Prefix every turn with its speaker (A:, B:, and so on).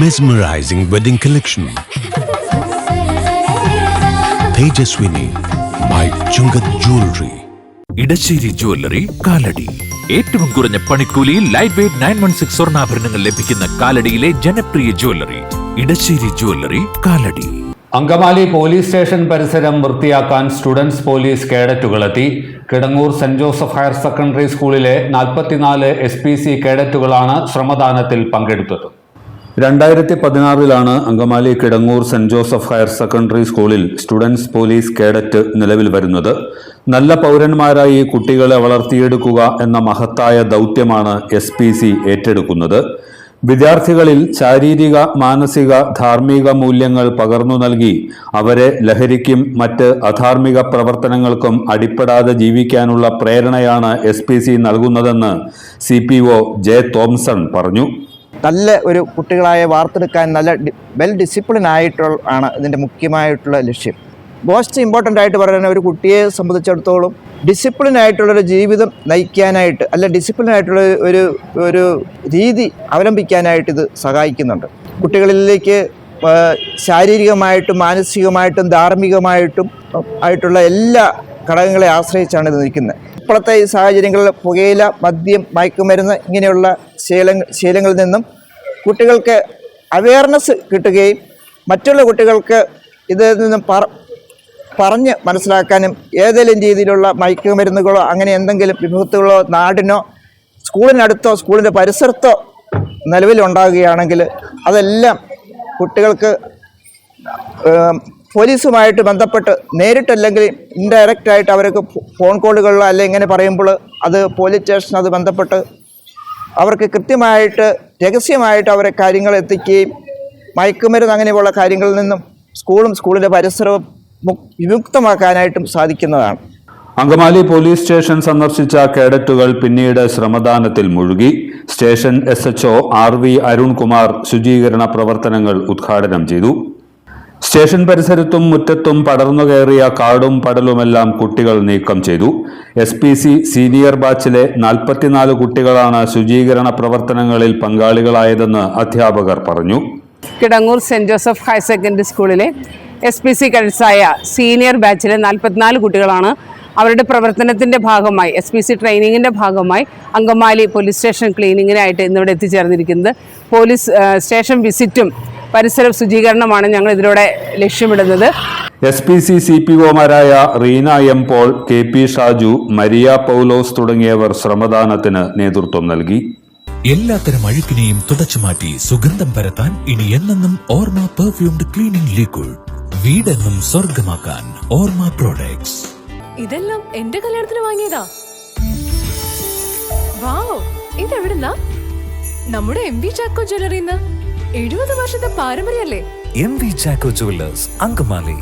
A: Mesmerizing wedding collection. Tejaswini by Chungat Jewelry.
B: Edassery jewellery Kalady. ഏറ്റവും കുറഞ്ഞ പണിക്കൂലിയിൽ ലൈറ്റ് വെയ്റ്റ് 916 സ്വർണ്ണാഭരണങ്ങൾ ലഭിക്കുന്ന കാലടിയിലെ ജനപ്രിയ jewellery Edasseri jewellery Kalady.
C: Angamaly police station പരിസരം വൃത്തിയാക്കാൻ സ്റ്റുഡൻസ് പോലീസ് കേഡറ്റുകളെത്തി. Kidangoor saint Joseph higher secondary സ്കൂളിലെ 44 SPC കേഡറ്റുകളാണ് ശ്രമദാനത്തിൽ പങ്കെടുത്തത്. 2016 Angamaly Kidangoor saint Joseph higher secondary സ്കൂളിൽ സ്റ്റുഡൻസ് പോലീസ് കേഡറ്റ് നിലവിൽ വരുന്നത്. നല്ല പൗരന്മാരായി കുട്ടികളെ വളർത്തിയെടുക്കുക എന്ന മഹത്തായ ദൗത്യമാണ് SPC ഏറ്റെടുക്കുന്നത്. വിദ്യാർത്ഥികളിൽ ശാരീരിക, മാനസിക, ധാർമ്മിക മൂല്യങ്ങൾ പകർന്നു നൽകി അവരെ ലഹരിക്കും മറ്റ് അധാർമിക പ്രവർത്തനങ്ങൾക്കും അടിപ്പെടാതെ ജീവിക്കാനുള്ള പ്രേരണയാണ് SPC നൽകുന്നതെന്ന് CPO J. തോംസൺ പറഞ്ഞു.
D: നല്ല ഒരു കുട്ടികളായ വാർത്തെടുക്കാൻ നല്ല വെൽ ഡിസിപ്ലിൻ ആയിട്ടുള്ള ഇതിൻ്റെ മുഖ്യമായിട്ടുള്ള ലക്ഷ്യം. മോസ്റ്റ് ഇമ്പോർട്ടൻ്റ് ആയിട്ട് പറയുന്ന ഒരു കുട്ടിയെ സംബന്ധിച്ചിടത്തോളം ഡിസിപ്ലിൻ ആയിട്ടുള്ളൊരു ജീവിതം നയിക്കാനായിട്ട് അല്ല ഡിസിപ്ലിൻ ആയിട്ടുള്ള ഒരു രീതി അവലംബിക്കാനായിട്ട് ഇത് സഹായിക്കുന്നുണ്ട്. കുട്ടികളിലേക്ക് ശാരീരികമായിട്ടും മാനസികമായിട്ടും ധാർമ്മികമായിട്ടും ആയിട്ടുള്ള എല്ലാ ഘടകങ്ങളെ ആശ്രയിച്ചാണ് ഇത് നിൽക്കുന്നത്. ഇപ്പോഴത്തെ ഈ സാഹചര്യങ്ങളിൽ പുകയില, മദ്യം, മയക്കുമരുന്ന് ഇങ്ങനെയുള്ള ശീലങ്ങളിൽ നിന്നും കുട്ടികൾക്ക് അവയർനെസ് കിട്ടുകയും മറ്റുള്ള കുട്ടികൾക്ക് ഇതിൽ നിന്നും പറഞ്ഞ് മനസ്സിലാക്കാനും ഏതെങ്കിലും രീതിയിലുള്ള മയക്കുമരുന്നുകളോ അങ്ങനെ എന്തെങ്കിലും വിമുക്തികളോ നാടിനോ സ്കൂളിനടുത്തോ സ്കൂളിൻ്റെ പരിസരത്തോ നിലവിലുണ്ടാകുകയാണെങ്കിൽ അതെല്ലാം കുട്ടികൾക്ക് പോലീസുമായിട്ട് ബന്ധപ്പെട്ട് നേരിട്ടല്ലെങ്കിൽ ഇൻഡയറക്റ്റായിട്ട് അവർക്ക് ഫോൺ കോളുകളിലോ അല്ലെങ്കിൽ ഇങ്ങനെ പറയുമ്പോൾ അത് പോലീസ് സ്റ്റേഷൻ അത് ബന്ധപ്പെട്ട് അവർക്ക് കൃത്യമായിട്ട് രഹസ്യമായിട്ട് അവരെ കാര്യങ്ങൾ എത്തിക്കുകയും മയക്കുമരുന്ന് അങ്ങനെയുള്ള കാര്യങ്ങളിൽ നിന്നും സ്കൂളിൻ്റെ പരിസരവും വിമുക്തമാക്കാനായിട്ടും സാധിക്കുന്നതാണ്.
C: അങ്കമാലി പോലീസ് സ്റ്റേഷൻ സന്ദർശിച്ച കേഡറ്റുകൾ പിന്നീട് ശ്രമദാനത്തിൽ മുഴുകി. സ്റ്റേഷൻ SHO RV അരുൺകുമാർ ശുചീകരണ പ്രവർത്തനങ്ങൾ ഉദ്ഘാടനം ചെയ്തു. സ്റ്റേഷൻ പരിസരത്തും മുറ്റത്തും പടർന്നു കയറിയ കാടും പടലുമെല്ലാം കുട്ടികൾ നീക്കം ചെയ്തു. SPC സീനിയർ ബാച്ചിലെ 44 കുട്ടികളാണ് ശുചീകരണ പ്രവർത്തനങ്ങളിൽ പങ്കാളികളായതെന്ന് അധ്യാപകർ പറഞ്ഞു.
E: Kidangoor saint Joseph higher secondary സ്കൂളിലെ SPC കേഡറ്റ്സായ സീനിയർ ബാച്ചിലെ 44 കുട്ടികളാണ് അവരുടെ പ്രവർത്തനത്തിൻ്റെ ഭാഗമായി SPC ട്രെയിനിങ്ങിൻ്റെ ഭാഗമായി അങ്കമാലി പോലീസ് സ്റ്റേഷൻ ക്ലീനിങ്ങിനായിട്ട് ഇന്നിവിടെ എത്തിച്ചേർന്നിരിക്കുന്നത്. പോലീസ് സ്റ്റേഷൻ വിസിറ്റും പരിസര ശുചീകരണമാണ് ഞങ്ങൾ ഇതിലൂടെ ലക്ഷ്യമിടുന്നത്.
C: SPC CPOമാരായ Reena M. Paul, KP Shaju, Maria Paulose തുടങ്ങിയവർ ശ്രമദാനത്തിന് നേതൃത്വം നൽകി.
B: എല്ലാത്തരം അഴുക്കിനെയും തുടച്ചുമാറ്റി സുഗന്ധം പരത്താൻ ഇനി എന്നെന്നും ഓർമ്മ പെർഫ്യൂംഡ് ക്ലീനിംഗ് ലിക്വിഡ്. വീടെന്നും സ്വർഗമാക്കാൻ ഓർമ്മ പ്രോഡക്ട്സ്.
F: ഇതെല്ലാം എന്റെ കല്യാണത്തിന് വാങ്ങിയതാ. വാവ്, ഇതെവിടുന്നാ? നമ്മുടെ MV ചാക്കോ ജ്വല്ലറിന്ന്. 70 വർഷത്തെ പാരമ്പര്യല്ലേ?
B: MV Chacko jewellers, Angamaly.